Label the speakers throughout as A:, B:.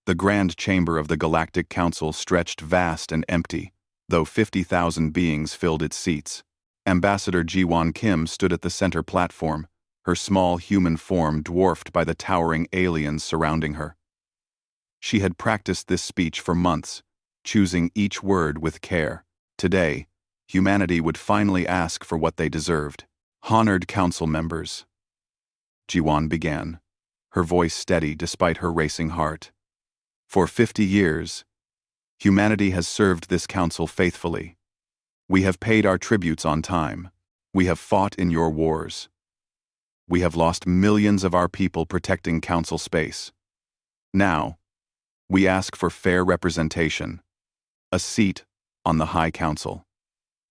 A: The grand chamber of the Galactic Council stretched vast and empty, though 50,000 beings filled its seats. Ambassador Ji-won Kim stood at the center platform, her small human form dwarfed by the towering aliens surrounding her. She had practiced this speech for months, choosing each word with care. Today, humanity would finally ask for what they deserved. Honored council members. Ji-won began, her voice steady despite her racing heart. For 50 years, humanity has served this council faithfully. We have paid our tributes on time. We have fought in your wars. We have lost millions of our people protecting council space. Now, we ask for fair representation, a seat on the High Council,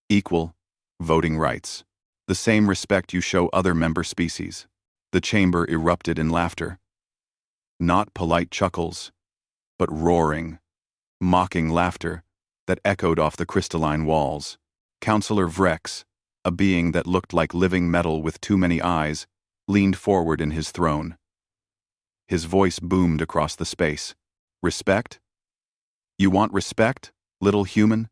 A: equal voting rights, the same respect you show other member species. The chamber erupted in laughter. Not polite chuckles, but roaring, mocking laughter that echoed off the crystalline walls. Councillor Vrex, a being that looked like living metal with too many eyes, leaned forward in his throne. His voice boomed across the space. Respect? You want respect, little human?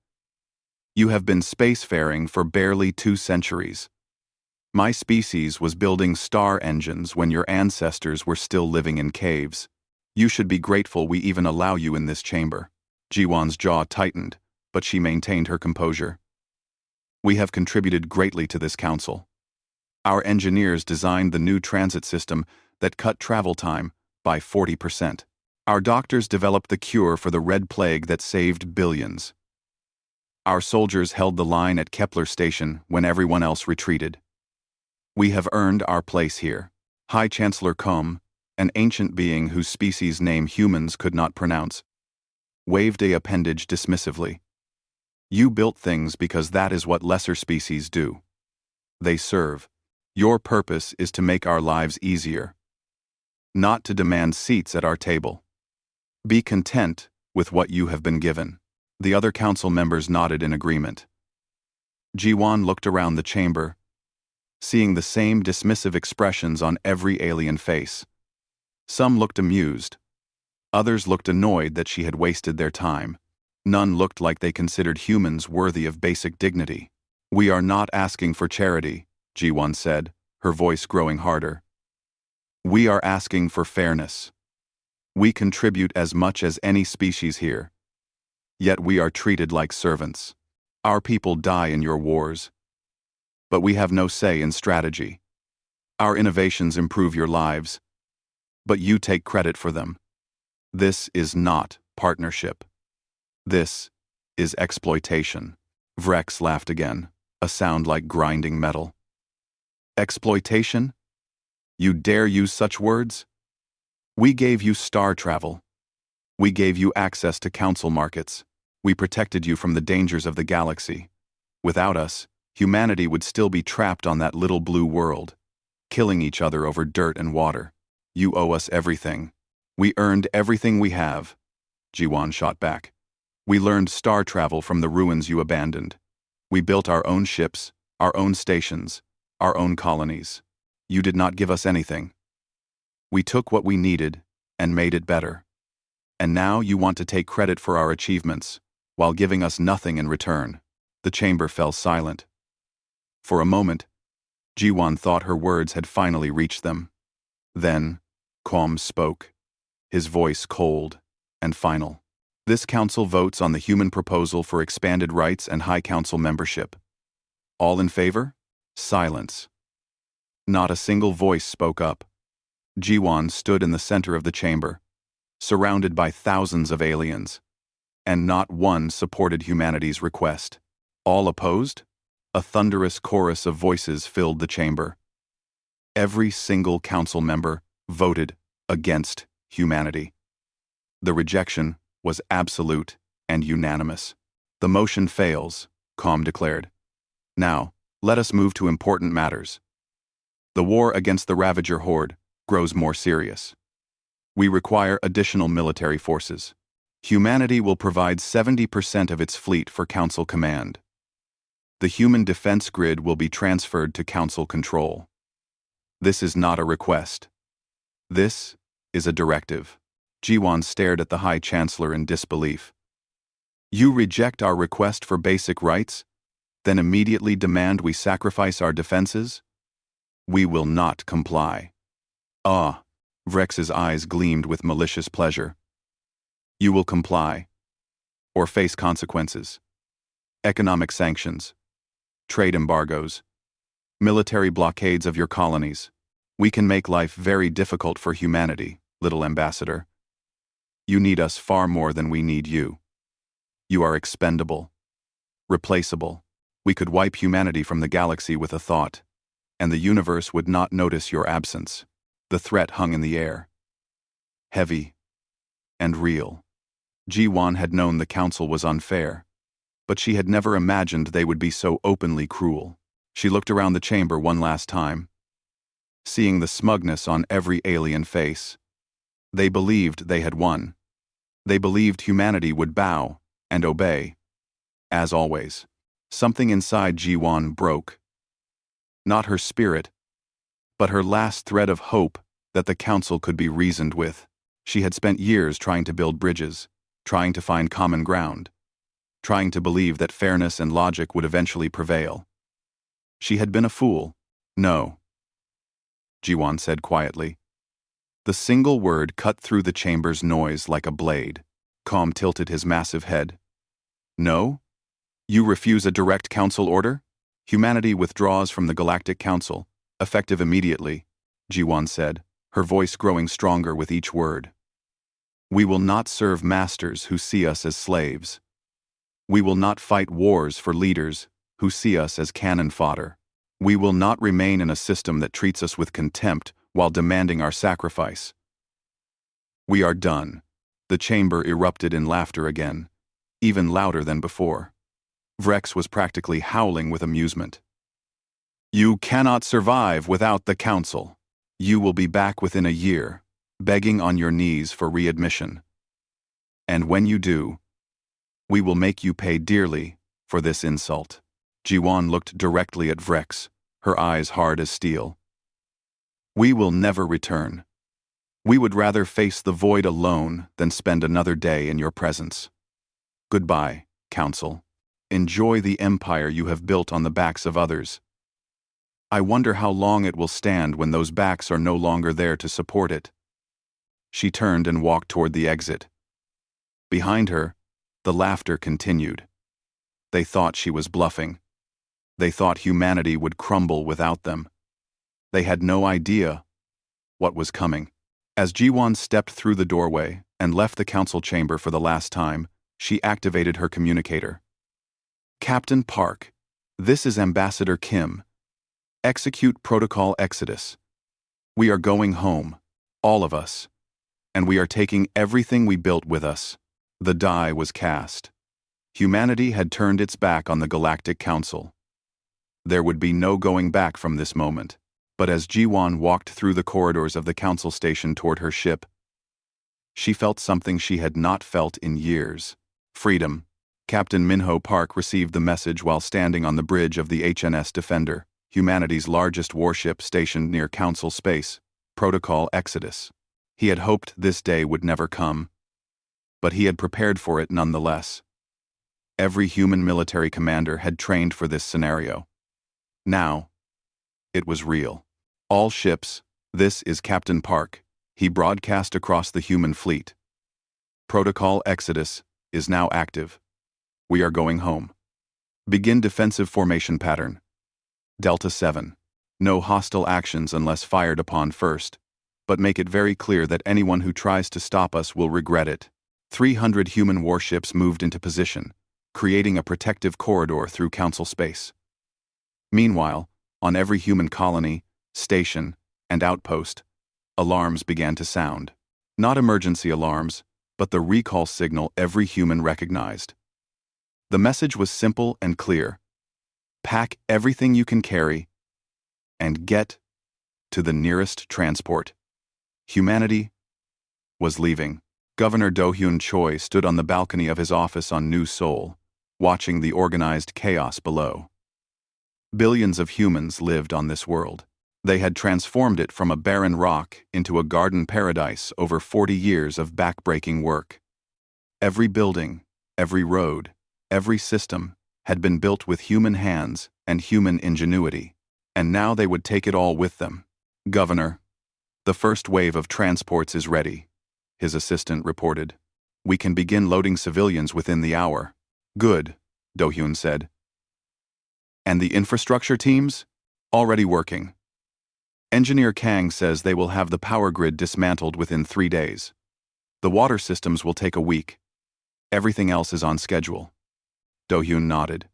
A: You have been spacefaring for barely 2 centuries. My species was building star engines when your ancestors were still living in caves. You should be grateful we even allow you in this chamber. Ji-won's jaw tightened, but she maintained her composure. We have contributed greatly to this council. Our engineers designed the new transit system that cut travel time by 40%. Our doctors developed the cure for the Red Plague that saved billions. Our soldiers held the line at Kepler Station when everyone else retreated. We have earned our place here. High Chancellor Kom, an ancient being whose species name humans could not pronounce, waved a appendage dismissively. You built things because that is what lesser species do. They serve. Your purpose is to make our lives easier, not to demand seats at our table. Be content with what you have been given. The other council members nodded in agreement. Ji-won looked around the chamber, seeing the same dismissive expressions on every alien face. Some looked amused. Others looked annoyed that she had wasted their time. None looked like they considered humans worthy of basic dignity. We are not asking for charity, Ji-won said, her voice growing harder. We are asking for fairness. We contribute as much as any species here. Yet we are treated like servants. Our people die in your wars. But we have no say in strategy. Our innovations improve your lives, but you take credit for them. This is not partnership. This is exploitation. Vrex laughed again, a sound like grinding metal. Exploitation? You dare use such words? We gave you star travel. We gave you access to council markets. We protected you from the dangers of the galaxy. Without us, humanity would still be trapped on that little blue world, killing each other over dirt and water. You owe us everything. We earned everything we have. Ji-won shot back. We learned star travel from the ruins you abandoned. We built our own ships, our own stations, our own colonies. You did not give us anything. We took what we needed and made it better. And now you want to take credit for our achievements, while giving us nothing in return. The chamber fell silent. For a moment, Ji-won thought her words had finally reached them. Then, Kom spoke, his voice cold and final. This council votes on the human proposal for expanded rights and High Council membership. All in favor? Silence. Not a single voice spoke up. Ji-won stood in the center of the chamber, surrounded by thousands of aliens, and not one supported humanity's request. All opposed? A thunderous chorus of voices filled the chamber. Every single council member voted against humanity. The rejection was absolute and unanimous. The motion fails, Kom declared. Now, let us move to important matters. The war against the Ravager Horde grows more serious. We require additional military forces. Humanity will provide 70% of its fleet for Council command. The human defense grid will be transferred to Council control. This is not a request. This is a directive. Jiwon stared at the High Chancellor in disbelief. You reject our request for basic rights, then immediately demand we sacrifice our defenses? We will not comply. Ah, Vrex's eyes gleamed with malicious pleasure. You will comply, or face consequences. Economic sanctions, trade embargoes, military blockades of your colonies. We can make life very difficult for humanity, little ambassador. You need us far more than we need you. You are expendable, replaceable. We could wipe humanity from the galaxy with a thought, and the universe would not notice your absence. The threat hung in the air. Heavy and real. Jiwon had known the council was unfair, but she had never imagined they would be so openly cruel. She looked around the chamber one last time, seeing the smugness on every alien face. They believed they had won. They believed humanity would bow and obey. As always, something inside Jiwon broke. Not her spirit, but her last thread of hope that the council could be reasoned with. She had spent years trying to build bridges, trying to find common ground, trying to believe that fairness and logic would eventually prevail. She had been a fool. No, Jiwon said quietly. The single word cut through the chamber's noise like a blade. Calm tilted his massive head. No? You refuse a direct council order? Humanity withdraws from the Galactic Council, effective immediately, Jiwon said, her voice growing stronger with each word. We will not serve masters who see us as slaves. We will not fight wars for leaders who see us as cannon fodder. We will not remain in a system that treats us with contempt while demanding our sacrifice. We are done. The chamber erupted in laughter again, even louder than before. Vrex was practically howling with amusement. You cannot survive without the council. You will be back within a year, begging on your knees for readmission. And when you do, we will make you pay dearly for this insult. Jiwon looked directly at Vrex, her eyes hard as steel. We will never return. We would rather face the void alone than spend another day in your presence. Goodbye, Council. Enjoy the empire you have built on the backs of others. I wonder how long it will stand when those backs are no longer there to support it. She turned and walked toward the exit. Behind her, the laughter continued. They thought she was bluffing. They thought humanity would crumble without them. They had no idea what was coming. As Jiwon stepped through the doorway and left the council chamber for the last time, she activated her communicator. Captain Park, this is Ambassador Kim. Execute Protocol Exodus. We are going home, all of us, and we are taking everything we built with us. The die was cast. Humanity had turned its back on the Galactic Council. There would be no going back from this moment. But as Jiwon walked through the corridors of the council station toward her ship, she felt something she had not felt in years. Freedom. Captain Minho Park received the message while standing on the bridge of the HNS Defender, humanity's largest warship stationed near Council space, Protocol Exodus. He had hoped this day would never come, but he had prepared for it nonetheless. Every human military commander had trained for this scenario. Now, it was real. All ships, this is Captain Park. He broadcast across the human fleet. Protocol Exodus is now active. We are going home. Begin defensive formation pattern. Delta 7. No hostile actions unless fired upon first, but make it very clear that anyone who tries to stop us will regret it. 300 human warships moved into position, creating a protective corridor through Council space. Meanwhile, on every human colony, station, and outpost, alarms began to sound. Not emergency alarms, but the recall signal every human recognized. The message was simple and clear. Pack everything you can carry and get to the nearest transport. Humanity was leaving. Governor Do-hyun Choi stood on the balcony of his office on New Seoul, watching the organized chaos below. Billions of humans lived on this world. They had transformed it from a barren rock into a garden paradise over 40 years of backbreaking work. Every building, every road, every system had been built with human hands and human ingenuity, and now they would take it all with them. "Governor, the first wave of transports is ready," his assistant reported. "We can begin loading civilians within the hour." "Good," Do-hyun said. "And the infrastructure teams? Already working. Engineer Kang says they will have the power grid dismantled within 3 days. The water systems will take a week. Everything else is on schedule." Do-hyun nodded.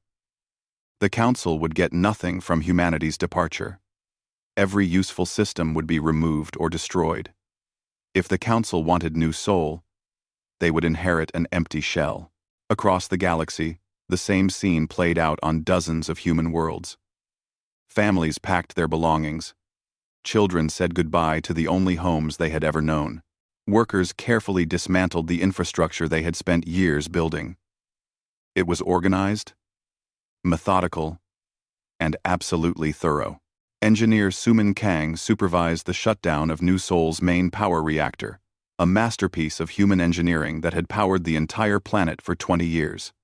A: The Council would get nothing from humanity's departure. Every useful system would be removed or destroyed. If the Council wanted new soul, they would inherit an empty shell. Across the galaxy, the same scene played out on dozens of human worlds. Families packed their belongings. Children said goodbye to the only homes they had ever known. Workers carefully dismantled the infrastructure they had spent years building. It was organized, methodical, and absolutely thorough. Engineer Sumin Kang supervised the shutdown of New Seoul's main power reactor, a masterpiece of human engineering that had powered the entire planet for 20 years.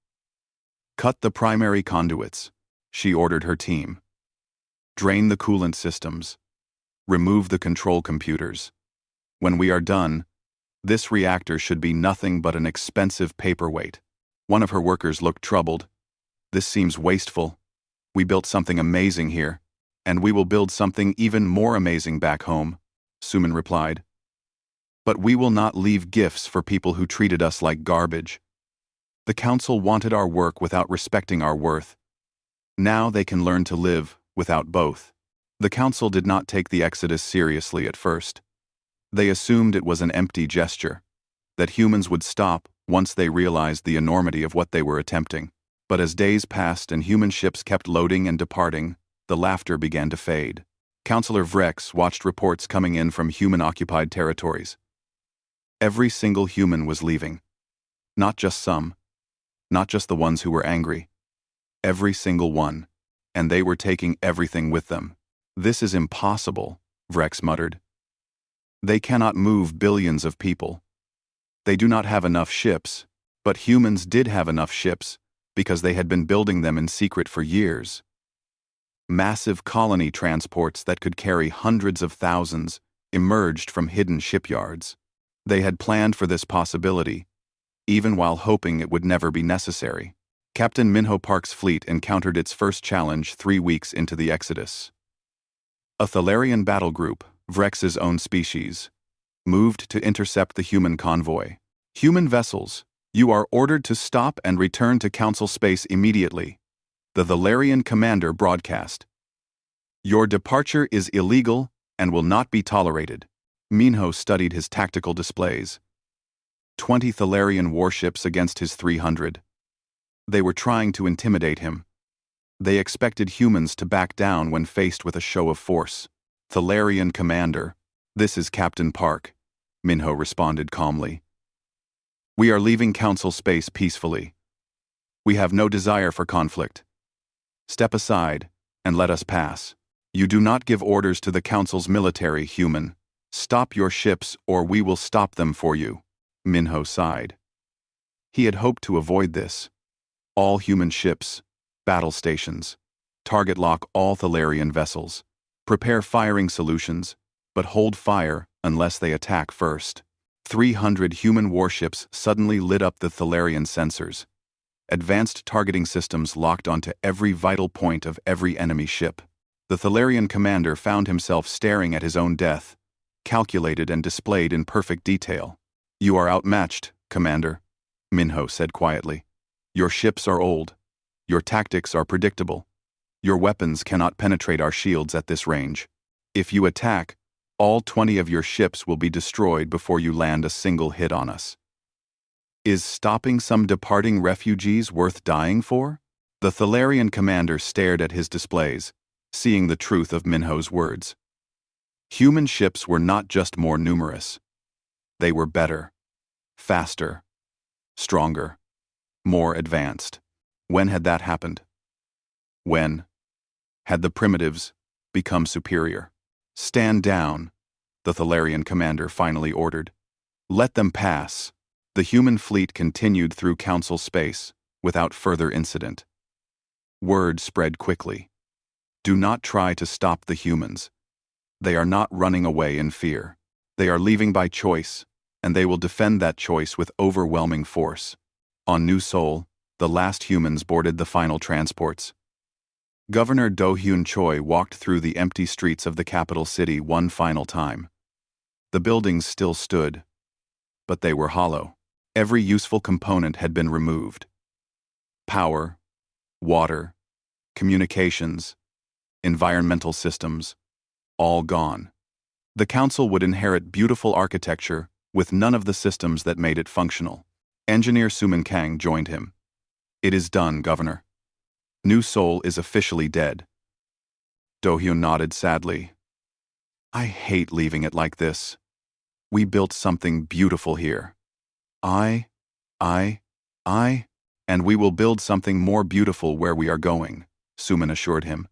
A: "Cut the primary conduits," she ordered her team. "Drain the coolant systems. Remove the control computers. When we are done, this reactor should be nothing but an expensive paperweight." One of her workers looked troubled. "This seems wasteful. We built something amazing here, and we will build something even more amazing back home," Suman replied. "But we will not leave gifts for people who treated us like garbage. The Council wanted our work without respecting our worth. Now they can learn to live without both." The Council did not take the Exodus seriously at first. They assumed it was an empty gesture, that humans would stop once they realized the enormity of what they were attempting. But as days passed and human ships kept loading and departing, the laughter began to fade. Counselor Vrex watched reports coming in from human-occupied territories. Every single human was leaving. Not just some. Not just the ones who were angry. Every single one. And they were taking everything with them. "This is impossible," Vrex muttered. "They cannot move billions of people. They do not have enough ships, but humans did have enough ships because they had been building them in secret for years. Massive colony transports that could carry hundreds of thousands emerged from hidden shipyards. They had planned for this possibility, even while hoping it would never be necessary." Captain Minho Park's fleet encountered its first challenge 3 weeks into the Exodus. A Thalarian battle group, Vrex's own species, moved to intercept the human convoy. "Human vessels, you are ordered to stop and return to Council space immediately," the Thalarian commander broadcast. "Your departure is illegal and will not be tolerated." Minho studied his tactical displays. 20 Thalarian warships against his 300. They were trying to intimidate him. They expected humans to back down when faced with a show of force. "Thalarian commander, this is Captain Park," Minho responded calmly. "We are leaving Council space peacefully. We have no desire for conflict. Step aside and let us pass. You do not give orders to the Council's military, human. Stop your ships or we will stop them for you," Minho sighed. He had hoped to avoid this. All human ships, battle stations, target lock all Thalarian vessels, prepare firing solutions, but hold fire unless they attack first. 300 human warships suddenly lit up the Thalarian sensors. Advanced targeting systems locked onto every vital point of every enemy ship. The Thalarian commander found himself staring at his own death, calculated and displayed in perfect detail. "You are outmatched, Commander," Minho said quietly. "Your ships are old. Your tactics are predictable. Your weapons cannot penetrate our shields at this range. If you attack, all 20 of your ships will be destroyed before you land a single hit on us. Is stopping some departing refugees worth dying for?" The Thalarian commander stared at his displays, seeing the truth of Minho's words. Human ships were not just more numerous. They were better, faster, stronger, more advanced. When had that happened? When had the primitives become superior? "Stand down," the Thalarian commander finally ordered. "Let them pass." The human fleet continued through Council space without further incident. Word spread quickly. Do not try to stop the humans. They are not running away in fear. They are leaving by choice, and they will defend that choice with overwhelming force. On New Seoul, the last humans boarded the final transports. Governor Do-hyun Choi walked through the empty streets of the capital city one final time. The buildings still stood, but they were hollow. Every useful component had been removed. Power, water, communications, environmental systems, all gone. The council would inherit beautiful architecture with none of the systems that made it functional. Engineer Suman Kang joined him. "It is done, Governor. New Seoul is officially dead." Do-hyun nodded sadly. "I hate leaving it like this. We built something beautiful here. I, and we will build something more beautiful where we are going," Suman assured him.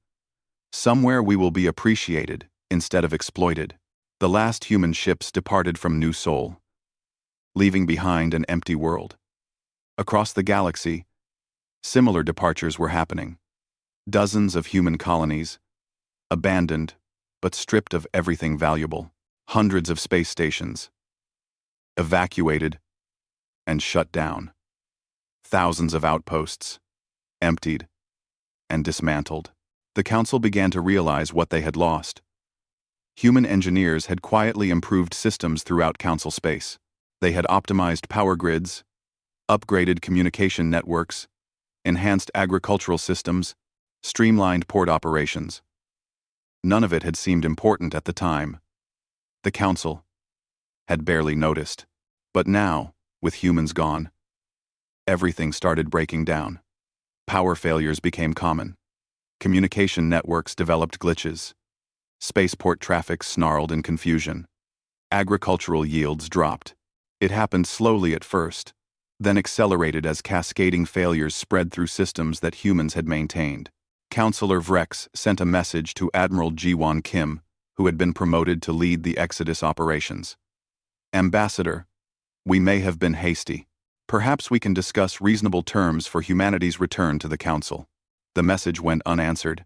A: "Somewhere we will be appreciated instead of exploited." The last human ships departed from New Seoul, leaving behind an empty world. Across the galaxy, similar departures were happening. Dozens of human colonies, abandoned but stripped of everything valuable. Hundreds of space stations, evacuated and shut down. Thousands of outposts, emptied and dismantled. The council began to realize what they had lost. Human engineers had quietly improved systems throughout council space. They had optimized power grids, upgraded communication networks, enhanced agricultural systems, streamlined port operations. None of it had seemed important at the time. The council had barely noticed. But now, with humans gone, everything started breaking down. Power failures became common. Communication networks developed glitches. Spaceport traffic snarled in confusion. Agricultural yields dropped. It happened slowly at first, then accelerated as cascading failures spread through systems that humans had maintained. Counselor Vrex sent a message to Admiral Ji-won Kim, who had been promoted to lead the Exodus operations. "Ambassador, we may have been hasty. Perhaps we can discuss reasonable terms for humanity's return to the Council." The message went unanswered.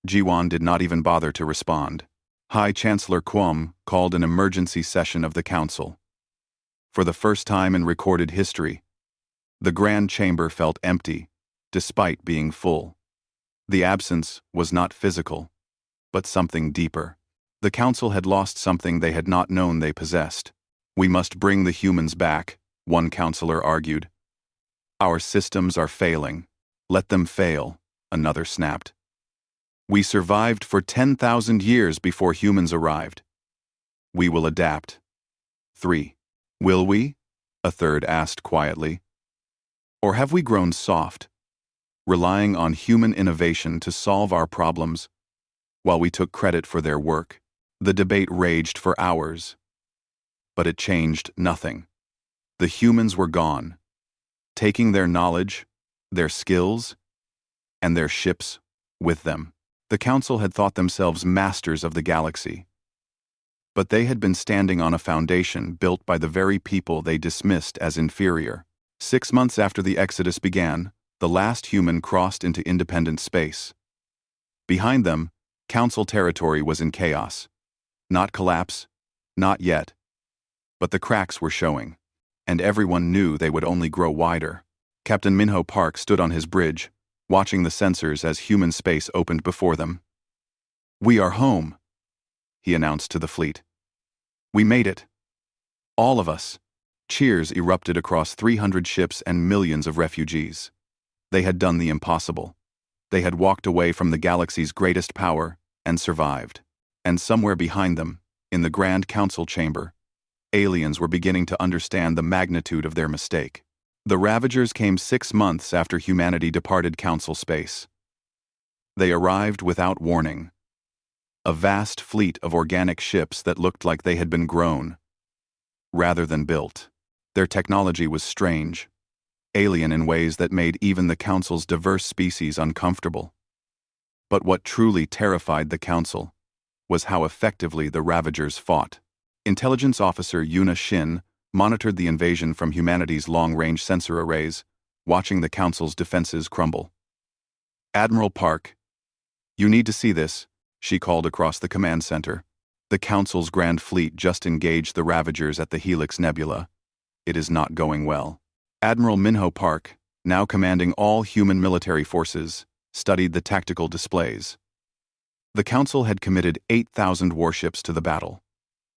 A: Ji-won did not even bother to respond. High Chancellor Kwom called an emergency session of the Council. For the first time in recorded history, the Grand Chamber felt empty, despite being full. The absence was not physical, but something deeper. The Council had lost something they had not known they possessed. "We must bring the humans back," one counselor argued. "Our systems are failing. Let them fail," another snapped. "We survived for 10,000 years before humans arrived. We will adapt." 3. "Will we?" a third asked quietly. "Or have we grown soft, relying on human innovation to solve our problems, while we took credit for their work?" The debate raged for hours. But it changed nothing. The humans were gone, taking their knowledge, their skills, and their ships with them. The Council had thought themselves masters of the galaxy. But they had been standing on a foundation built by the very people they dismissed as inferior. 6 months after the Exodus began, the last human crossed into independent space. Behind them, Council territory was in chaos. Not collapse, not yet. But the cracks were showing, and everyone knew they would only grow wider. Captain Minho Park stood on his bridge, watching the sensors as human space opened before them. "We are home," he announced to the fleet. "We made it. All of us." Cheers erupted across 300 ships and millions of refugees. They had done the impossible. They had walked away from the galaxy's greatest power and survived. And somewhere behind them, in the Grand Council chamber, aliens were beginning to understand the magnitude of their mistake. The Ravagers came 6 months after humanity departed Council space. They arrived without warning. A vast fleet of organic ships that looked like they had been grown, rather than built. Their technology was strange, alien in ways that made even the Council's diverse species uncomfortable. But what truly terrified the Council was how effectively the Ravagers fought. Intelligence Officer Yuna Shin monitored the invasion from humanity's long-range sensor arrays, watching the Council's defenses crumble. "Admiral Park, you need to see this," she called across the command center. "The Council's Grand Fleet just engaged the Ravagers at the Helix Nebula. It is not going well." Admiral Minho Park, now commanding all human military forces, studied the tactical displays. The Council had committed 8,000 warships to the battle,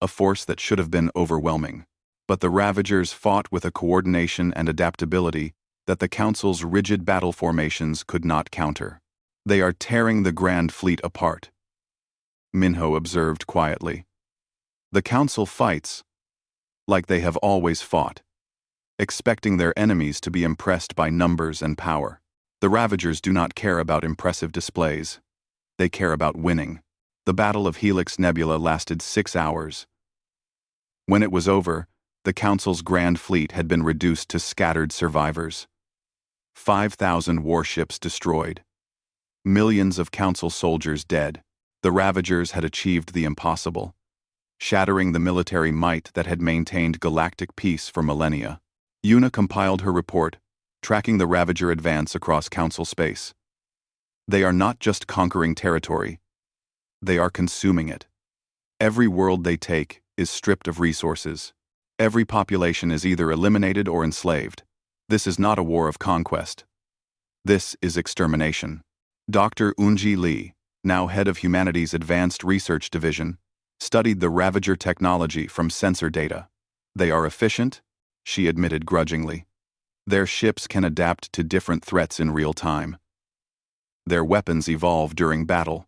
A: a force that should have been overwhelming. But the Ravagers fought with a coordination and adaptability that the Council's rigid battle formations could not counter. "They are tearing the Grand Fleet apart," Minho observed quietly. "The Council fights like they have always fought, expecting their enemies to be impressed by numbers and power. The Ravagers do not care about impressive displays. They care about winning." The Battle of Helix Nebula lasted 6 hours. When it was over, the Council's Grand Fleet had been reduced to scattered survivors. 5,000 warships destroyed. Millions of Council soldiers dead. The Ravagers had achieved the impossible, shattering the military might that had maintained galactic peace for millennia. Yuna compiled her report, tracking the Ravager advance across Council space. "They are not just conquering territory. They are consuming it. Every world they take is stripped of resources. Every population is either eliminated or enslaved. This is not a war of conquest. This is extermination." Dr. Unji Lee, now head of Humanity's Advanced Research Division, studied the Ravager technology from sensor data. "They are efficient," she admitted grudgingly. "Their ships can adapt to different threats in real time. Their weapons evolve during battle.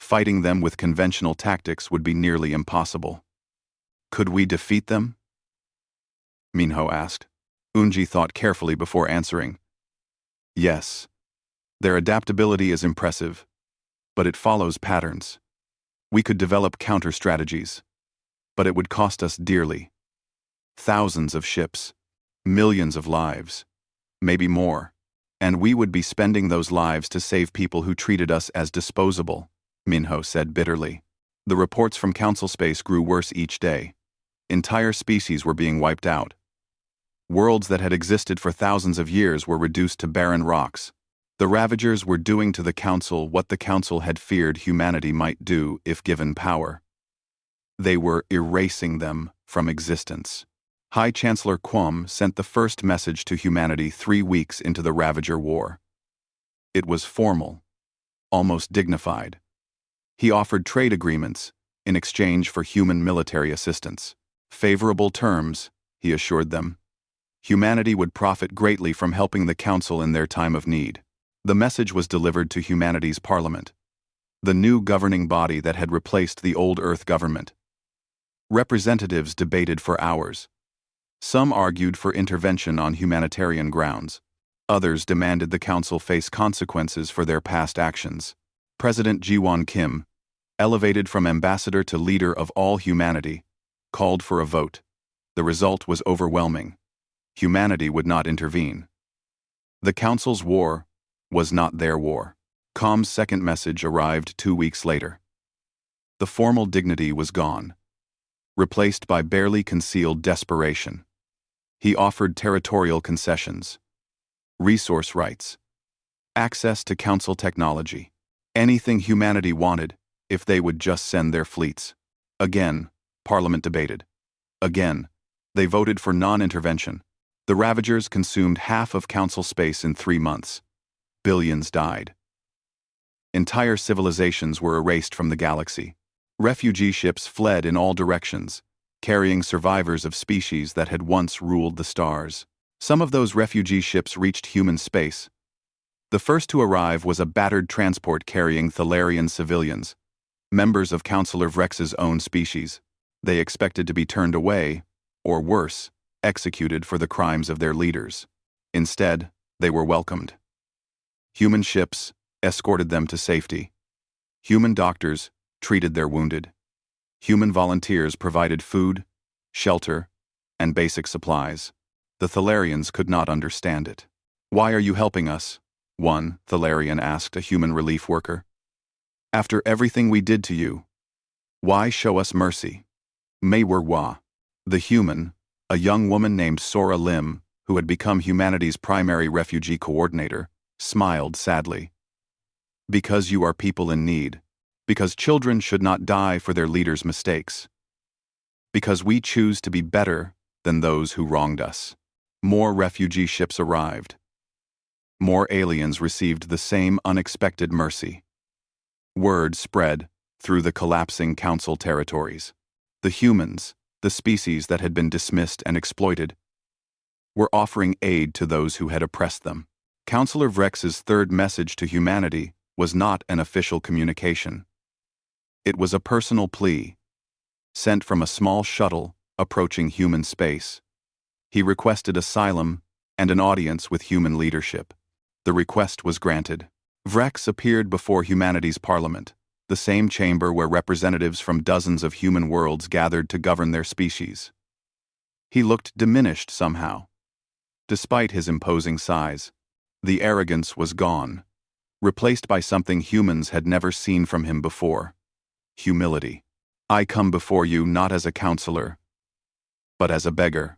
A: Fighting them with conventional tactics would be nearly impossible." "Could we defeat them?" Minho asked. Unji thought carefully before answering. "Yes. Their adaptability is impressive, but it follows patterns. We could develop counter-strategies, but it would cost us dearly. Thousands of ships, millions of lives, maybe more, and we would be spending those lives to save people who treated us as disposable," Minho said bitterly. The reports from Council space grew worse each day. Entire species were being wiped out. Worlds that had existed for thousands of years were reduced to barren rocks. The Ravagers were doing to the Council what the Council had feared humanity might do if given power. They were erasing them from existence. High Chancellor Quam sent the first message to humanity 3 weeks into the Ravager War. It was formal, almost dignified. He offered trade agreements in exchange for human military assistance. Favorable terms, he assured them. Humanity would profit greatly from helping the Council in their time of need. The message was delivered to humanity's parliament, the new governing body that had replaced the old Earth government. Representatives debated for hours. Some argued for intervention on humanitarian grounds. Others demanded the Council face consequences for their past actions. President Jiwon Kim, elevated from ambassador to leader of all humanity, called for a vote. The result was overwhelming. Humanity would not intervene. The Council's war was not their war. Com's second message arrived 2 weeks later. The formal dignity was gone, replaced by barely concealed desperation. He offered territorial concessions, resource rights, access to Council technology, anything humanity wanted if they would just send their fleets. Again, Parliament debated. Again, they voted for non-intervention. The Ravagers consumed half of Council space in 3 months. Billions died. Entire civilizations were erased from the galaxy. Refugee ships fled in all directions, carrying survivors of species that had once ruled the stars. Some of those refugee ships reached human space. The first to arrive was a battered transport carrying Thalarian civilians, members of Councillor Vrex's own species. They expected to be turned away, or worse, executed for the crimes of their leaders. Instead, they were welcomed. Human ships escorted them to safety. Human doctors treated their wounded. Human volunteers provided food, shelter, and basic supplies. The Thalarians could not understand it. "Why are you helping us?" one Thalarian asked a human relief worker. "After everything we did to you, Why show us mercy? Maywerwa, the human, a young woman named Sora Lim, who had become humanity's primary refugee coordinator, smiled sadly. Because you are people in need. Because children should not die for their leaders' mistakes. Because we choose to be better than those who wronged us. More refugee ships arrived. More aliens received the same unexpected mercy. Word spread through the collapsing council territories. The humans, the species that had been dismissed and exploited, were offering aid to those who had oppressed them. Counselor Vrex's third message to humanity was not an official communication. It was a personal plea, sent from a small shuttle approaching human space. He requested asylum and an audience with human leadership. The request was granted. Vrex appeared before humanity's parliament, the same chamber where representatives from dozens of human worlds gathered to govern their species. He looked diminished somehow. Despite his imposing size, the arrogance was gone, replaced by something humans had never seen from him before: humility. I come before you not as a counselor, but as a beggar,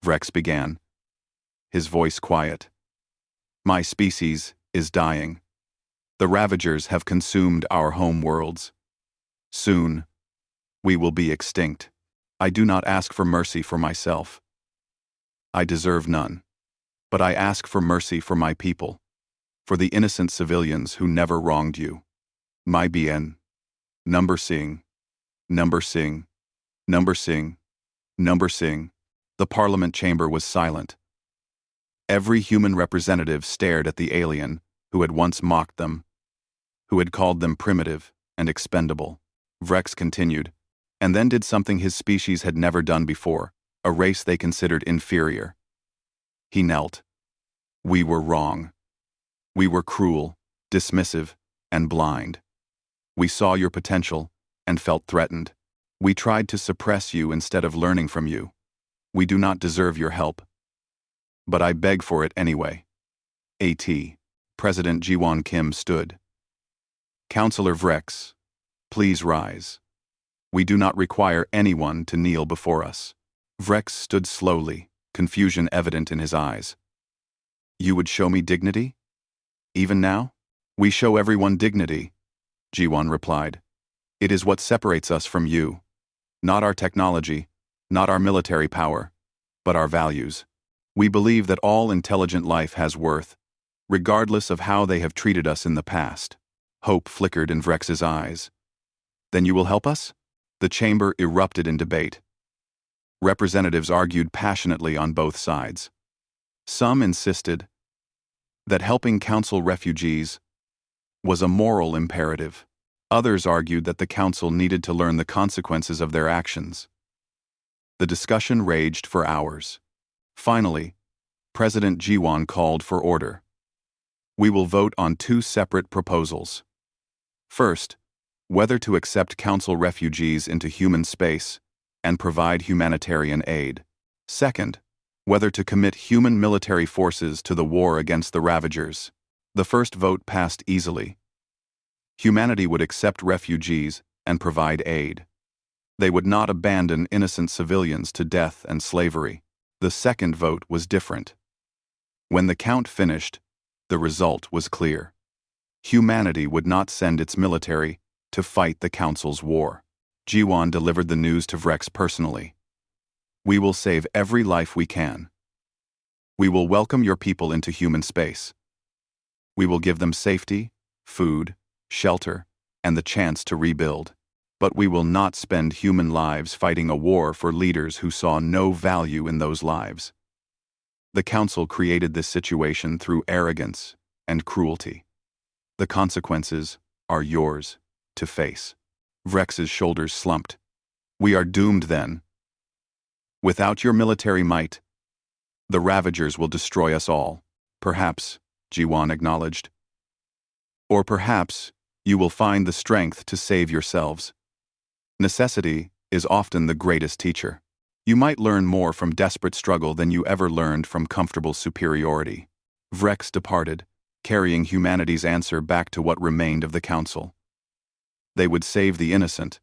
A: Vrex began, his voice quiet. My species is dying. The Ravagers have consumed our home worlds. Soon, we will be extinct. I do not ask for mercy for myself. I deserve none. But I ask for mercy for my people, for the innocent civilians who never wronged you. My bien. Number sing. Number sing. Number sing. Number sing. The parliament chamber was silent. Every human representative stared at the alien who had once mocked them, who had called them primitive and expendable. Vrex continued, and then did something his species had never done before, a race they considered inferior. He knelt. We were wrong. We were cruel, dismissive, and blind. We saw your potential and felt threatened. We tried to suppress you instead of learning from you. We do not deserve your help. But I beg for it anyway. A.T. President Jiwon Kim stood. Counselor Vrex, please rise. We do not require anyone to kneel before us. Vrex stood slowly, confusion evident in his eyes. You would show me dignity? Even now? We show everyone dignity, Jiwon replied. It is what separates us from you. Not our technology, not our military power, but our values. We believe that all intelligent life has worth, regardless of how they have treated us in the past. Hope flickered in Vrex's eyes. Then you will help us? The chamber erupted in debate. Representatives argued passionately on both sides. Some insisted that helping council refugees was a moral imperative. Others argued that the council needed to learn the consequences of their actions. The discussion raged for hours. Finally, President Jiwon called for order. We will vote on two separate proposals. First, whether to accept council refugees into human space and provide humanitarian aid. Second, whether to commit human military forces to the war against the Ravagers. The first vote passed easily. Humanity would accept refugees and provide aid. They would not abandon innocent civilians to death and slavery. The second vote was different. When the count finished, the result was clear. Humanity would not send its military to fight the Council's war. Jiwon delivered the news to Vrex personally. We will save every life we can. We will welcome your people into human space. We will give them safety, food, shelter, and the chance to rebuild. But we will not spend human lives fighting a war for leaders who saw no value in those lives. The Council created this situation through arrogance and cruelty. The consequences are yours to face. Vrex's shoulders slumped. We are doomed then. Without your military might, the Ravagers will destroy us all. Perhaps, Jiwon acknowledged. Or perhaps you will find the strength to save yourselves. Necessity is often the greatest teacher. You might learn more from desperate struggle than you ever learned from comfortable superiority. Vrex departed, carrying humanity's answer back to what remained of the Council. They would save the innocent,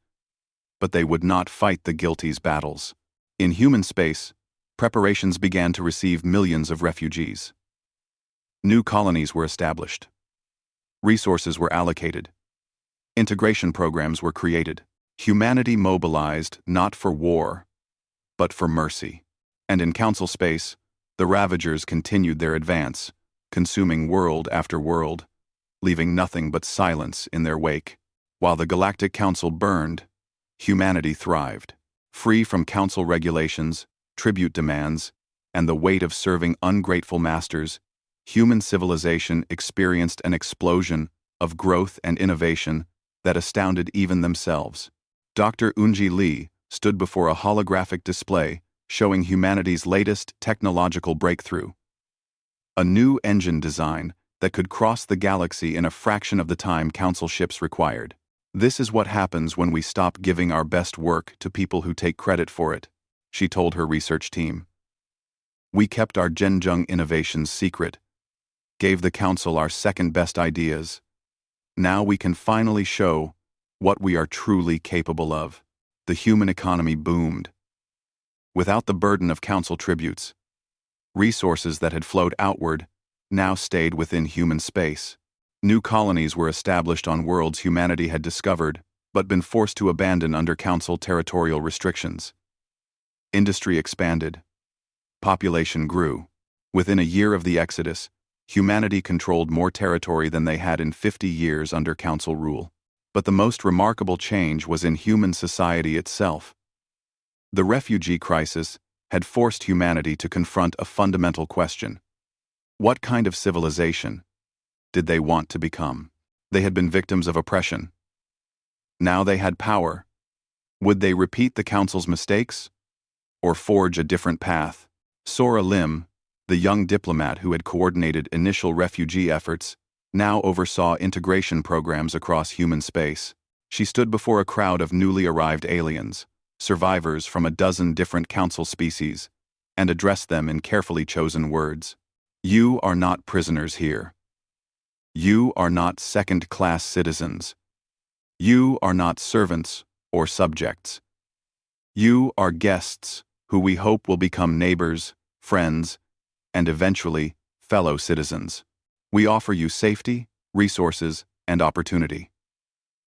A: but they would not fight the guilty's battles. In human space, preparations began to receive millions of refugees. New colonies were established. Resources were allocated. Integration programs were created. Humanity mobilized not for war, but for mercy. And in Council space, the Ravagers continued their advance, consuming world after world, leaving nothing but silence in their wake. While the Galactic Council burned, humanity thrived. Free from Council regulations, tribute demands, and the weight of serving ungrateful masters, human civilization experienced an explosion of growth and innovation that astounded even themselves. Dr. Unji Lee stood before a holographic display showing humanity's latest technological breakthrough. A new engine design that could cross the galaxy in a fraction of the time Council ships required. This is what happens when we stop giving our best work to people who take credit for it, she told her research team. We kept our Zhenjiang innovations secret, gave the Council our second-best ideas. Now we can finally show what we are truly capable of. The human economy boomed. Without the burden of Council tributes, resources that had flowed outward now stayed within human space. New colonies were established on worlds humanity had discovered but been forced to abandon under Council territorial restrictions. Industry expanded. Population grew. Within a year of the Exodus, humanity controlled more territory than they had in 50 years under Council rule. But the most remarkable change was in human society itself. The refugee crisis had forced humanity to confront a fundamental question. What kind of civilization did they want to become? They had been victims of oppression. Now they had power. Would they repeat the Council's mistakes, or forge a different path? Sora Lim, the young diplomat who had coordinated initial refugee efforts, now oversaw integration programs across human space. She stood before a crowd of newly arrived aliens, survivors from a dozen different Council species, and addressed them in carefully chosen words. You are not prisoners here. You are not second-class citizens. You are not servants or subjects. You are guests who we hope will become neighbors, friends, and eventually fellow citizens. We offer you safety, resources, and opportunity.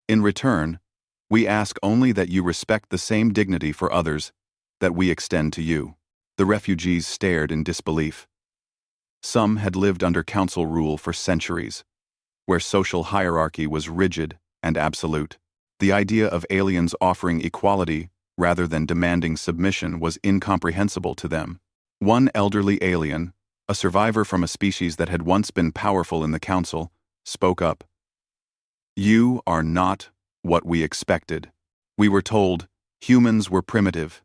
A: In return, we ask only that you respect the same dignity for others that we extend to you. The refugees stared in disbelief. Some had lived under Council rule for centuries, where social hierarchy was rigid and absolute. The idea of aliens offering equality rather than demanding submission was incomprehensible to them. One elderly alien, a survivor from a species that had once been powerful in the Council, spoke up. You are not what we expected. We were told humans were primitive,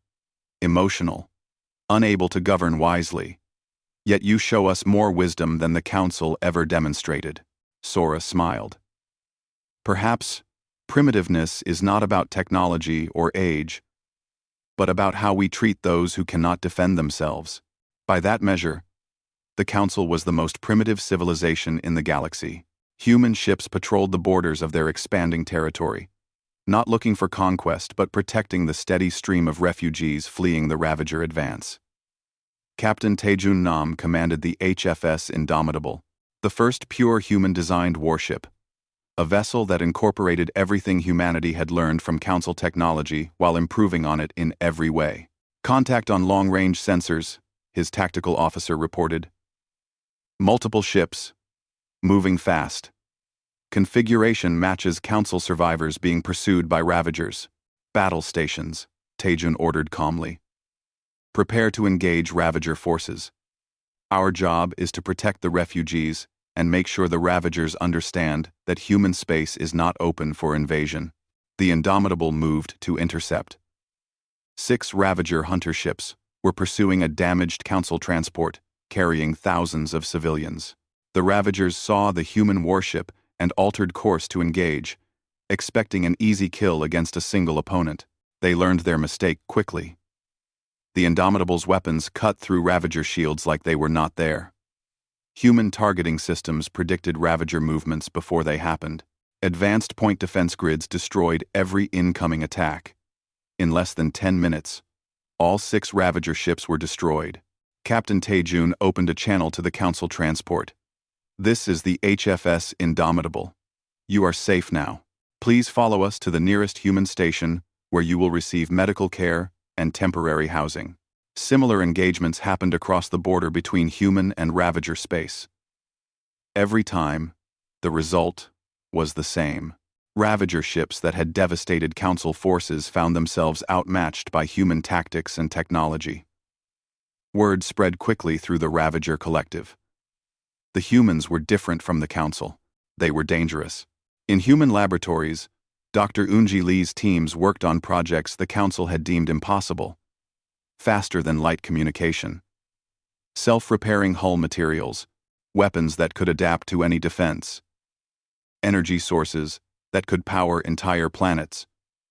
A: emotional, unable to govern wisely. Yet you show us more wisdom than the Council ever demonstrated. Sora smiled. Perhaps primitiveness is not about technology or age, but about how we treat those who cannot defend themselves. By that measure, the Council was the most primitive civilization in the galaxy. Human ships patrolled the borders of their expanding territory, not looking for conquest but protecting the steady stream of refugees fleeing the Ravager advance. Captain Taejun Nam commanded the HFS Indomitable, the first pure human-designed warship, a vessel that incorporated everything humanity had learned from Council technology while improving on it in every way. Contact on long-range sensors, his tactical officer reported. Multiple ships, moving fast. Configuration matches Council survivors being pursued by Ravagers. Battle stations, Taejun ordered calmly. Prepare to engage Ravager forces. Our job is to protect the refugees and make sure the Ravagers understand that human space is not open for invasion. The Indomitable moved to intercept. 6 Ravager hunter ships were pursuing a damaged Council transport, carrying thousands of civilians. The Ravagers saw the human warship and altered course to engage, expecting an easy kill against a single opponent. They learned their mistake quickly. The Indomitable's weapons cut through Ravager shields like they were not there. Human targeting systems predicted Ravager movements before they happened. Advanced point defense grids destroyed every incoming attack. In less than 10 minutes, all 6 Ravager ships were destroyed. Captain Taejun opened a channel to the Council transport. "This is the HFS Indomitable. You are safe now. Please follow us to the nearest human station, where you will receive medical care and temporary housing." Similar engagements happened across the border between human and Ravager space. Every time, the result was the same. Ravager ships that had devastated Council forces found themselves outmatched by human tactics and technology. Word spread quickly through the Ravager collective. The humans were different from the Council. They were dangerous. In human laboratories, Dr. Eunji Lee's teams worked on projects the Council had deemed impossible. Faster-than-light communication, self-repairing hull materials, weapons that could adapt to any defense, energy sources that could power entire planets,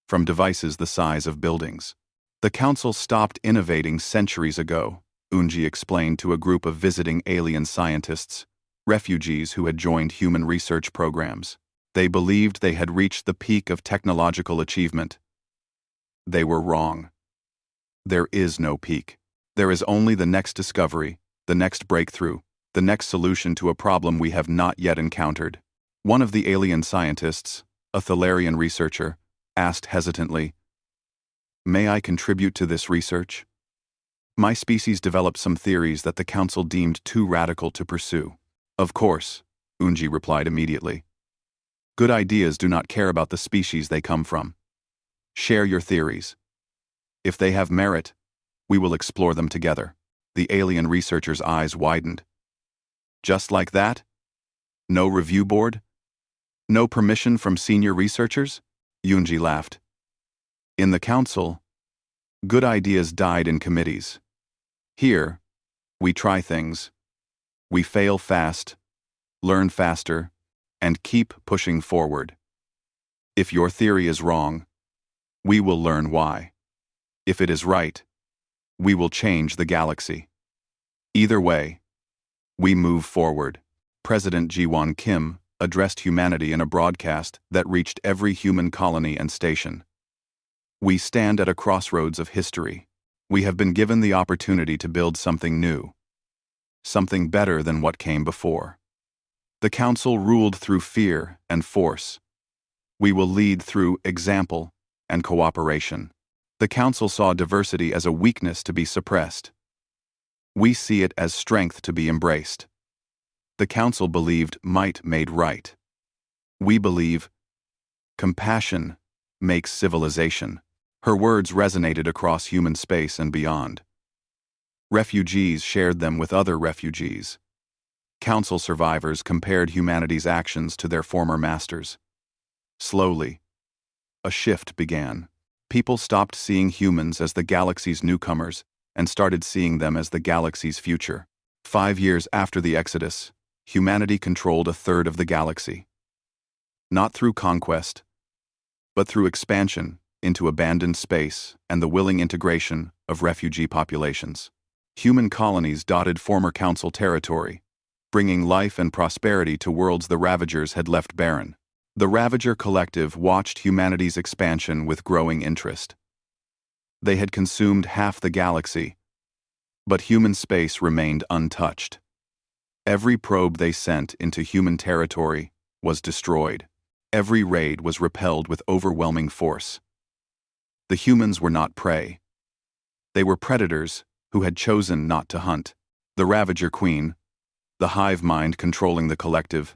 A: from devices the size of buildings. The Council stopped innovating centuries ago, Eunji explained to a group of visiting alien scientists, refugees who had joined human research programs. They believed they had reached the peak of technological achievement. They were wrong. There is no peak. There is only the next discovery, the next breakthrough, the next solution to a problem we have not yet encountered. One of the alien scientists, a Thalarian researcher, asked hesitantly, "May I contribute to this research? My species developed some theories that the Council deemed too radical to pursue." "Of course," Eunji replied immediately. "Good ideas do not care about the species they come from. Share your theories. If they have merit, we will explore them together." The alien researcher's eyes widened. "Just like that? No review board? No permission from senior researchers?" Eunji laughed. "In the Council, good ideas died in committees. Here, we try things. We fail fast, learn faster, and keep pushing forward. If your theory is wrong, we will learn why. If it is right, we will change the galaxy. Either way, we move forward." President Ji-won Kim addressed humanity in a broadcast that reached every human colony and station. "We stand at a crossroads of history. We have been given the opportunity to build something new, something better than what came before. The Council ruled through fear and force. We will lead through example and cooperation. The Council saw diversity as a weakness to be suppressed. We see it as strength to be embraced. The Council believed might made right. We believe compassion makes civilization." Her words resonated across human space and beyond. Refugees shared them with other refugees. Council survivors compared humanity's actions to their former masters. Slowly, a shift began. People stopped seeing humans as the galaxy's newcomers and started seeing them as the galaxy's future. 5 years after the Exodus, humanity controlled a third of the galaxy. Not through conquest, but through expansion into abandoned space and the willing integration of refugee populations. Human colonies dotted former Council territory, bringing life and prosperity to worlds the Ravagers had left barren. The Ravager Collective watched humanity's expansion with growing interest. They had consumed half the galaxy, but human space remained untouched. Every probe they sent into human territory was destroyed. Every raid was repelled with overwhelming force. The humans were not prey. They were predators who had chosen not to hunt. The Ravager Queen, the hive mind controlling the collective,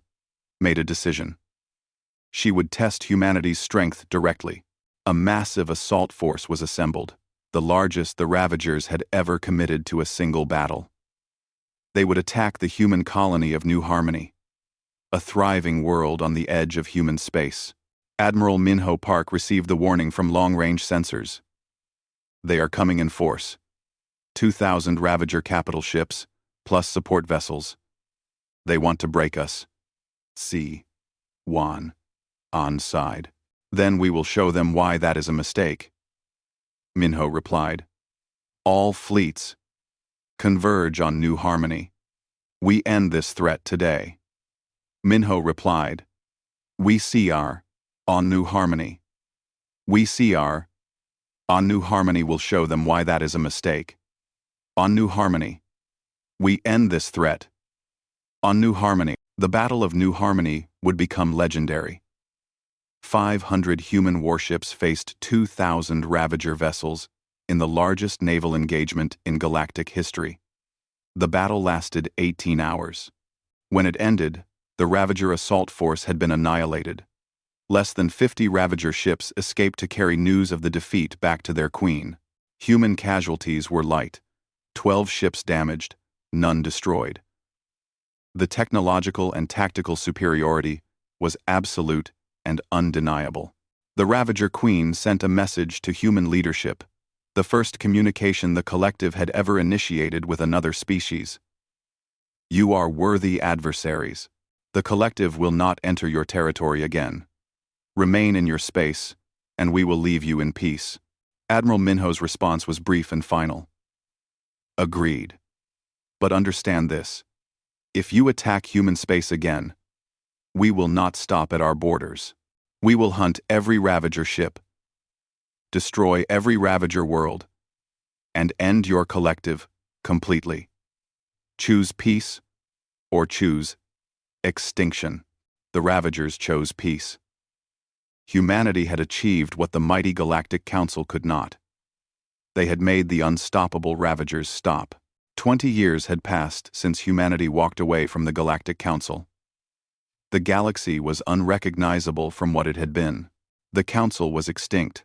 A: made a decision. She would test humanity's strength directly. A massive assault force was assembled, the largest the Ravagers had ever committed to a single battle. They would attack the human colony of New Harmony, a thriving world on the edge of human space. Admiral Minho Park received the warning from long-range sensors. "They are coming in force. 2,000 Ravager capital ships, plus support vessels. They want to break us. See. Wan. On side. Then we will show them why that is a mistake." Minho replied. "All fleets converge on New Harmony. We end this threat today." Minho replied. "We see our on New Harmony. We see our On New Harmony will show them why that is a mistake. On New Harmony. We end this threat. On New Harmony. The Battle of New Harmony would become legendary. 500 human warships faced 2,000 Ravager vessels in the largest naval engagement in galactic history. The battle lasted 18 hours. When it ended, the Ravager assault force had been annihilated. Less than 50 Ravager ships escaped to carry news of the defeat back to their queen. Human casualties were light. 12 ships damaged, none destroyed. The technological and tactical superiority was absolute and undeniable. The Ravager Queen sent a message to human leadership, the first communication the collective had ever initiated with another species. You are worthy adversaries. The collective will not enter your territory again. Remain in your space, and we will leave you in peace. Admiral Minho's response was brief and final. Agreed. But understand this. If you attack human space again, we will not stop at our borders. We will hunt every Ravager ship, destroy every Ravager world, and end your collective completely. Choose peace or choose extinction. The Ravagers chose peace. Humanity had achieved what the mighty Galactic Council could not. They had made the unstoppable Ravagers stop. 20 years had passed since humanity walked away from the Galactic Council. The galaxy was unrecognizable from what it had been. The Council was extinct,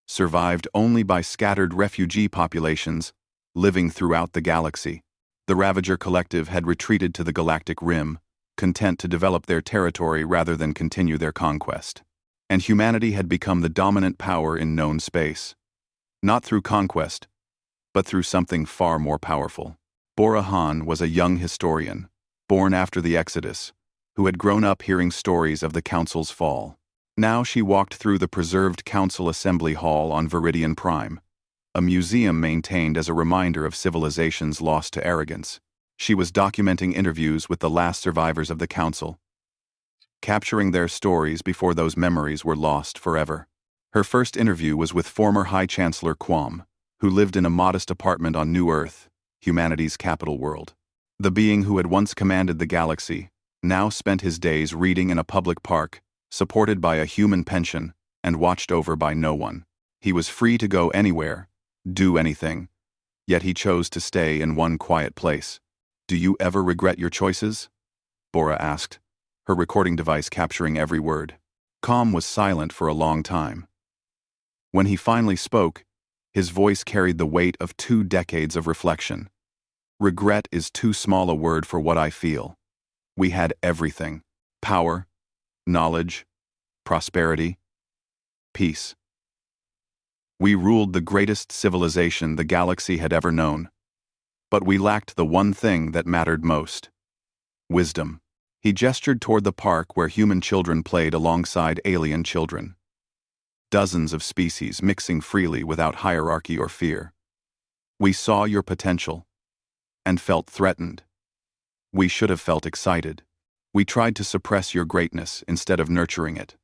A: survived only by scattered refugee populations living throughout the galaxy. The Ravager Collective had retreated to the galactic rim, content to develop their territory rather than continue their conquest. And humanity had become the dominant power in known space. Not through conquest, but through something far more powerful. Bora Han was a young historian, born after the Exodus, who had grown up hearing stories of the Council's fall. Now she walked through the preserved Council Assembly Hall on Viridian Prime, a museum maintained as a reminder of civilizations lost to arrogance. She was documenting interviews with the last survivors of the Council, capturing their stories before those memories were lost forever. Her first interview was with former High Chancellor Quam, who lived in a modest apartment on New Earth, humanity's capital world. The being who had once commanded the galaxy now spent his days reading in a public park, supported by a human pension, and watched over by no one. He was free to go anywhere, do anything, yet he chose to stay in one quiet place. Do you ever regret your choices? Bora asked, her recording device capturing every word. Calm was silent for a long time. When he finally spoke, his voice carried the weight of 2 decades of reflection. Regret is too small a word for what I feel. We had everything: power, knowledge, prosperity, peace. We ruled the greatest civilization the galaxy had ever known. But we lacked the one thing that mattered most: wisdom. He gestured toward the park where human children played alongside alien children. Dozens of species mixing freely without hierarchy or fear. We saw your potential and felt threatened. We should have felt excited. We tried to suppress your greatness instead of nurturing it.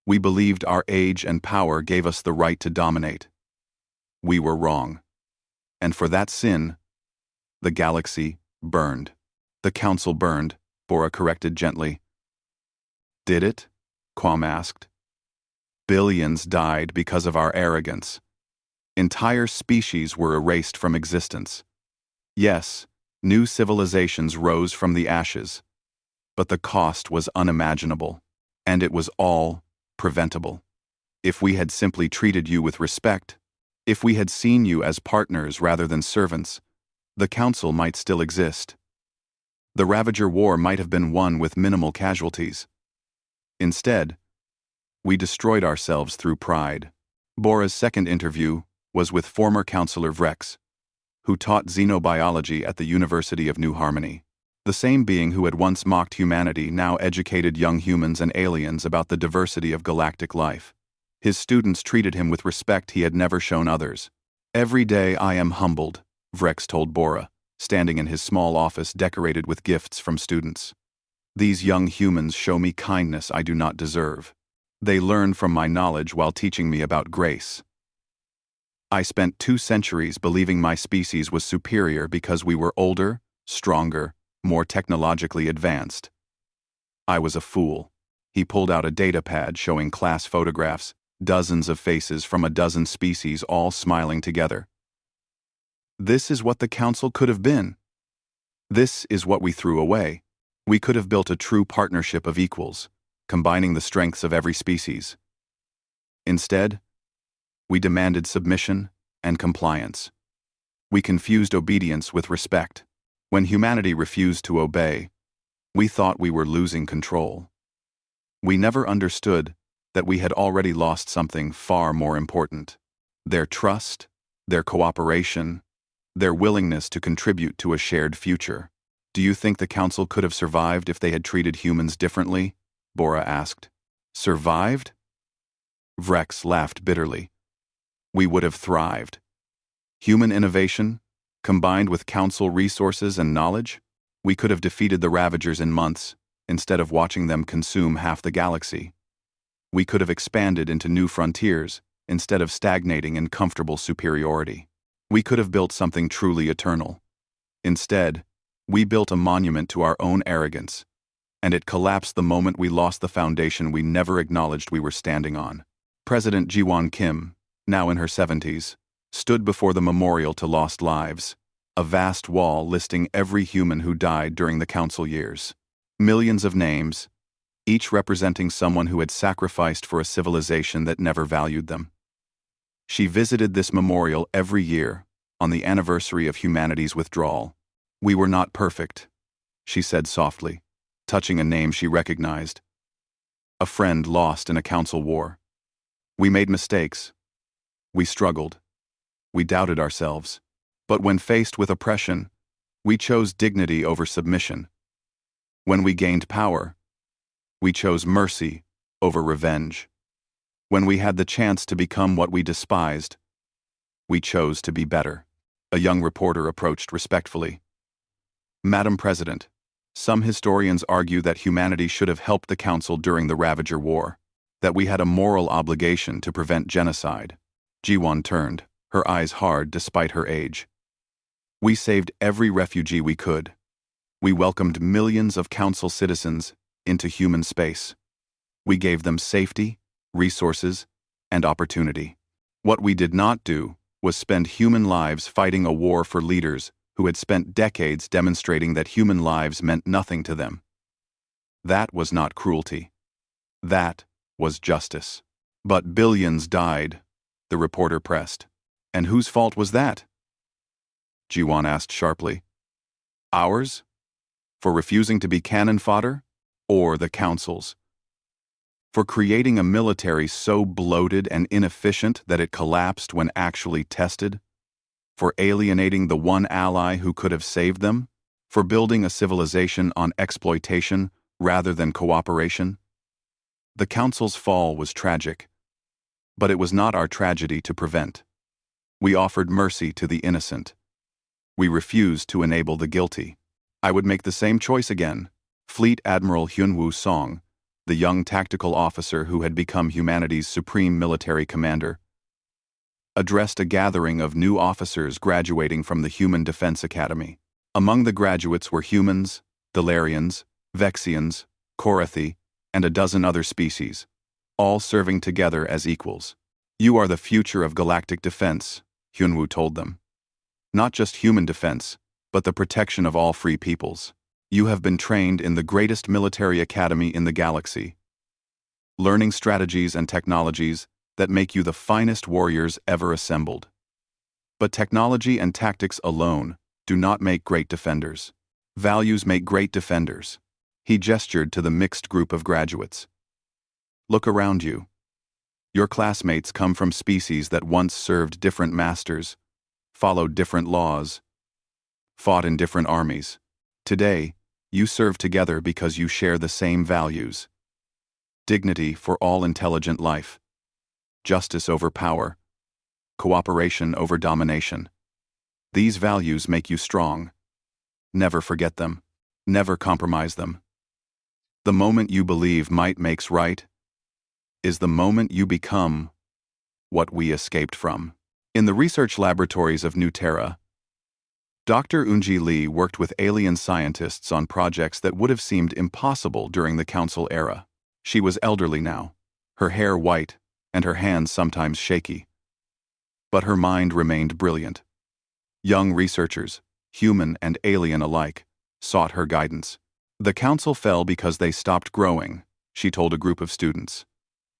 A: We believed our age and power gave us the right to dominate. We were wrong. And for that sin, the galaxy burned. The Council burned, Bora corrected gently. Did it? Quam asked. Billions died because of our arrogance. Entire species were erased from existence. Yes, new civilizations rose from the ashes, but the cost was unimaginable, and it was all preventable. If we had simply treated you with respect, if we had seen you as partners rather than servants, the Council might still exist. The Ravager War might have been won with minimal casualties. Instead, we destroyed ourselves through pride. Bora's second interview was with former Counselor Vrex, who taught xenobiology at the University of New Harmony. The same being who had once mocked humanity now educated young humans and aliens about the diversity of galactic life. His students treated him with respect he had never shown others. Every day I am humbled, Vrex told Bora, standing in his small office decorated with gifts from students. These young humans show me kindness I do not deserve. They learn from my knowledge while teaching me about grace. I spent 2 centuries believing my species was superior because we were older, stronger, more technologically advanced. I was a fool. He pulled out a data pad showing class photographs, dozens of faces from a dozen species all smiling together. This is what the council could have been. This is what we threw away. We could have built a true partnership of equals, combining the strengths of every species. Instead, we demanded submission and compliance. We confused obedience with respect. When humanity refused to obey, we thought we were losing control. We never understood that we had already lost something far more important: their trust, their cooperation, their willingness to contribute to a shared future. Do you think the council could have survived if they had treated humans differently? Bora asked. Survived? Vrex laughed bitterly. We would have thrived. Human innovation, combined with council resources and knowledge, we could have defeated the Ravagers in months, instead of watching them consume half the galaxy. We could have expanded into new frontiers, instead of stagnating in comfortable superiority. We could have built something truly eternal. Instead, we built a monument to our own arrogance, and it collapsed the moment we lost the foundation we never acknowledged we were standing on. President Ji-won Kim, now in her 70s, stood before the memorial to lost lives, a vast wall listing every human who died during the council years. Millions of names, each representing someone who had sacrificed for a civilization that never valued them. She visited this memorial every year on the anniversary of humanity's withdrawal. We were not perfect, she said softly, touching a name she recognized. A friend lost in a council war. We made mistakes. We struggled. We doubted ourselves. But when faced with oppression, we chose dignity over submission. When we gained power, we chose mercy over revenge. When we had the chance to become what we despised, we chose to be better. A young reporter approached respectfully. Madam President, some historians argue that humanity should have helped the Council during the Ravager War, that we had a moral obligation to prevent genocide. Ji-won turned, her eyes hard despite her age. We saved every refugee we could. We welcomed millions of Council citizens into human space. We gave them safety, resources, and opportunity. What we did not do was spend human lives fighting a war for leaders who had spent decades demonstrating that human lives meant nothing to them. That was not cruelty. That was justice. But billions died, the reporter pressed. And whose fault was that? Ji-won asked sharply. Ours? For refusing to be cannon fodder? Or the Council's? For creating a military so bloated and inefficient that it collapsed when actually tested? For alienating the one ally who could have saved them? For building a civilization on exploitation rather than cooperation? The Council's fall was tragic, but it was not our tragedy to prevent. We offered mercy to the innocent. We refused to enable the guilty. I would make the same choice again. Fleet Admiral Hyun-woo Song, the young tactical officer who had become humanity's supreme military commander, addressed a gathering of new officers graduating from the Human Defense Academy. Among the graduates were humans, Delarians, Vexians, Korathi, and a dozen other species, all serving together as equals. You are the future of galactic defense, Hyun-woo told them. Not just human defense, but the protection of all free peoples. You have been trained in the greatest military academy in the galaxy, learning strategies and technologies that make you the finest warriors ever assembled. But technology and tactics alone do not make great defenders. Values make great defenders. He gestured to the mixed group of graduates. Look around you. Your classmates come from species that once served different masters, followed different laws, fought in different armies. Today, you serve together because you share the same values. Dignity for all intelligent life. Justice over power. Cooperation over domination. These values make you strong. Never forget them. Never compromise them. The moment you believe might makes right is the moment you become what we escaped from. In the research laboratories of New Terra, Dr. Unji Lee worked with alien scientists on projects that would have seemed impossible during the Council era. She was elderly now, her hair white, and her hands sometimes shaky. But her mind remained brilliant. Young researchers, human and alien alike, sought her guidance. The Council fell because they stopped growing, she told a group of students.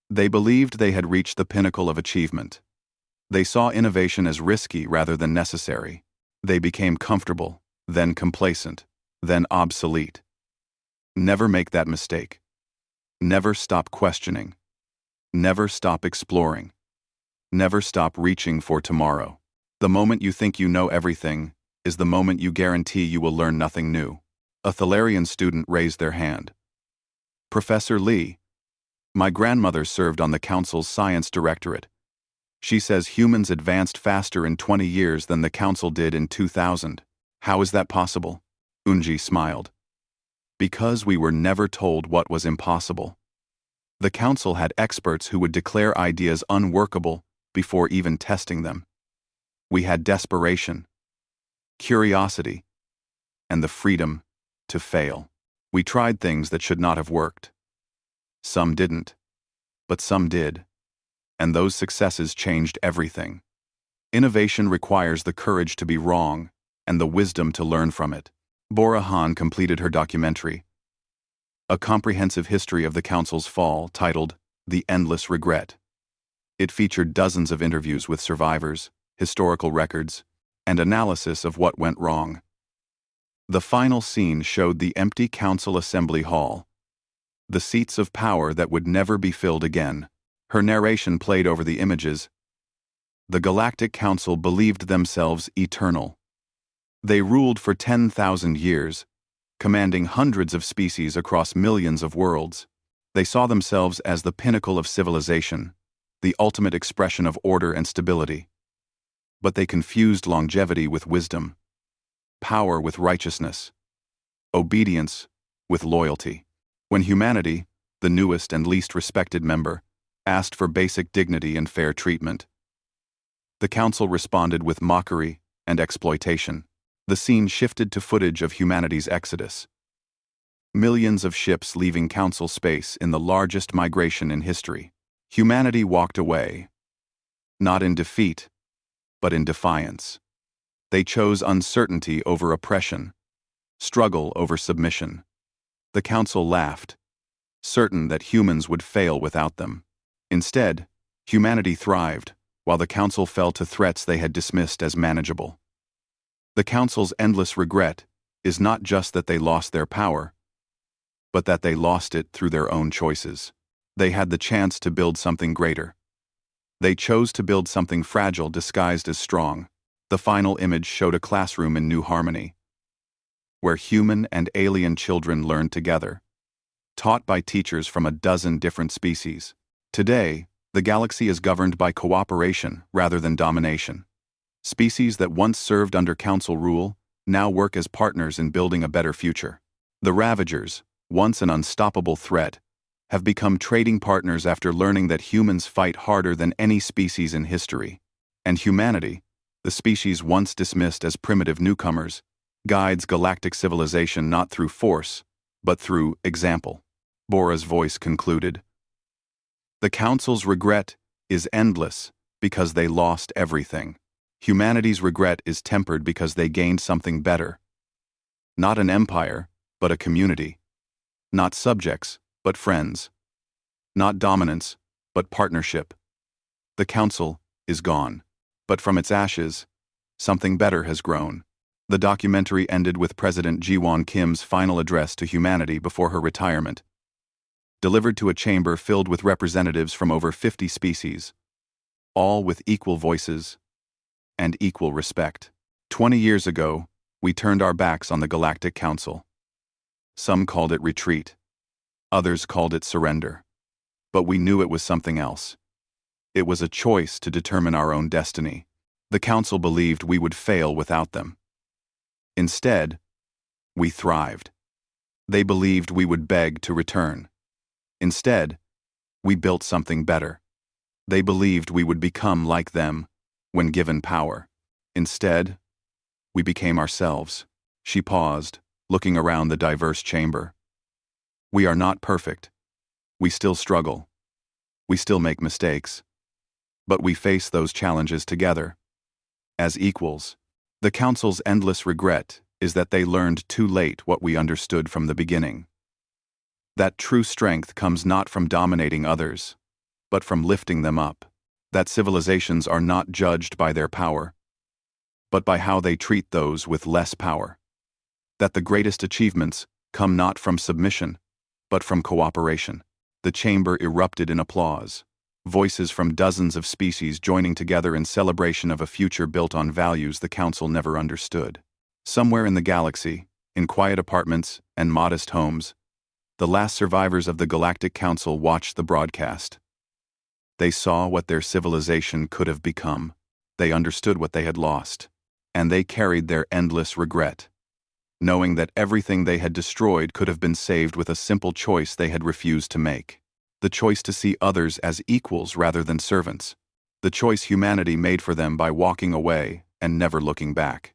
A: They believed they had reached the pinnacle of achievement. They saw innovation as risky rather than necessary. They became comfortable, then complacent, then obsolete. Never make that mistake. Never stop questioning. Never stop exploring. Never stop reaching for tomorrow. The moment you think you know everything is the moment you guarantee you will learn nothing new. A Thalarian student raised their hand. Professor Lee, my grandmother served on the Council's Science Directorate. She says humans advanced faster in 20 years than the Council did in 2000. How is that possible? Unji smiled. Because we were never told what was impossible. The Council had experts who would declare ideas unworkable before even testing them. We had desperation, curiosity, and the freedom to fail. We tried things that should not have worked. Some didn't, but some did. And those successes changed everything. Innovation requires the courage to be wrong and the wisdom to learn from it. Bora Han completed her documentary, a comprehensive history of the Council's fall, titled The Endless Regret. It featured dozens of interviews with survivors, historical records, and analysis of what went wrong. The final scene showed the empty Council Assembly Hall, the seats of power that would never be filled again. Her narration played over the images. The Galactic Council believed themselves eternal. They ruled for 10,000 years, commanding hundreds of species across millions of worlds. They saw themselves as the pinnacle of civilization, the ultimate expression of order and stability. But they confused longevity with wisdom, power with righteousness, obedience with loyalty. When humanity, the newest and least respected member, asked for basic dignity and fair treatment, the Council responded with mockery and exploitation. The scene shifted to footage of humanity's exodus. Millions of ships leaving Council space in the largest migration in history. Humanity walked away, not in defeat, but in defiance. They chose uncertainty over oppression, struggle over submission. The Council laughed, certain that humans would fail without them. Instead, humanity thrived, while the Council fell to threats they had dismissed as manageable. The Council's endless regret is not just that they lost their power, but that they lost it through their own choices. They had the chance to build something greater. They chose to build something fragile disguised as strong. The final image showed a classroom in New Harmony, where human and alien children learned together, taught by teachers from a dozen different species. Today, the galaxy is governed by cooperation rather than domination. Species that once served under Council rule now work as partners in building a better future. The Ravagers, once an unstoppable threat, have become trading partners after learning that humans fight harder than any species in history. And humanity, the species once dismissed as primitive newcomers, guides galactic civilization not through force, but through example. Bora's voice concluded. The Council's regret is endless because they lost everything. Humanity's regret is tempered because they gained something better. Not an empire, but a community. Not subjects, but friends. Not dominance, but partnership. The Council is gone, but from its ashes, something better has grown. The documentary ended with President Ji-won Kim's final address to humanity before her retirement, delivered to a chamber filled with representatives from over 50 species, all with equal voices and equal respect. 20 years ago, we turned our backs on the Galactic Council. Some called it retreat. Others called it surrender. But we knew it was something else. It was a choice to determine our own destiny. The Council believed we would fail without them. Instead, we thrived. They believed we would beg to return. Instead, we built something better. They believed we would become like them, when given power. Instead, we became ourselves. She paused, looking around the diverse chamber. We are not perfect. We still struggle. We still make mistakes. But we face those challenges together. As equals. The Council's endless regret is that they learned too late what we understood from the beginning. That true strength comes not from dominating others, but from lifting them up. That civilizations are not judged by their power, but by how they treat those with less power. That the greatest achievements come not from submission, but from cooperation. The chamber erupted in applause, voices from dozens of species joining together in celebration of a future built on values the Council never understood. Somewhere in the galaxy, in quiet apartments and modest homes, the last survivors of the Galactic Council watched the broadcast. They saw what their civilization could have become. They understood what they had lost, and they carried their endless regret, knowing that everything they had destroyed could have been saved with a simple choice they had refused to make. The choice to see others as equals rather than servants. The choice humanity made for them by walking away and never looking back.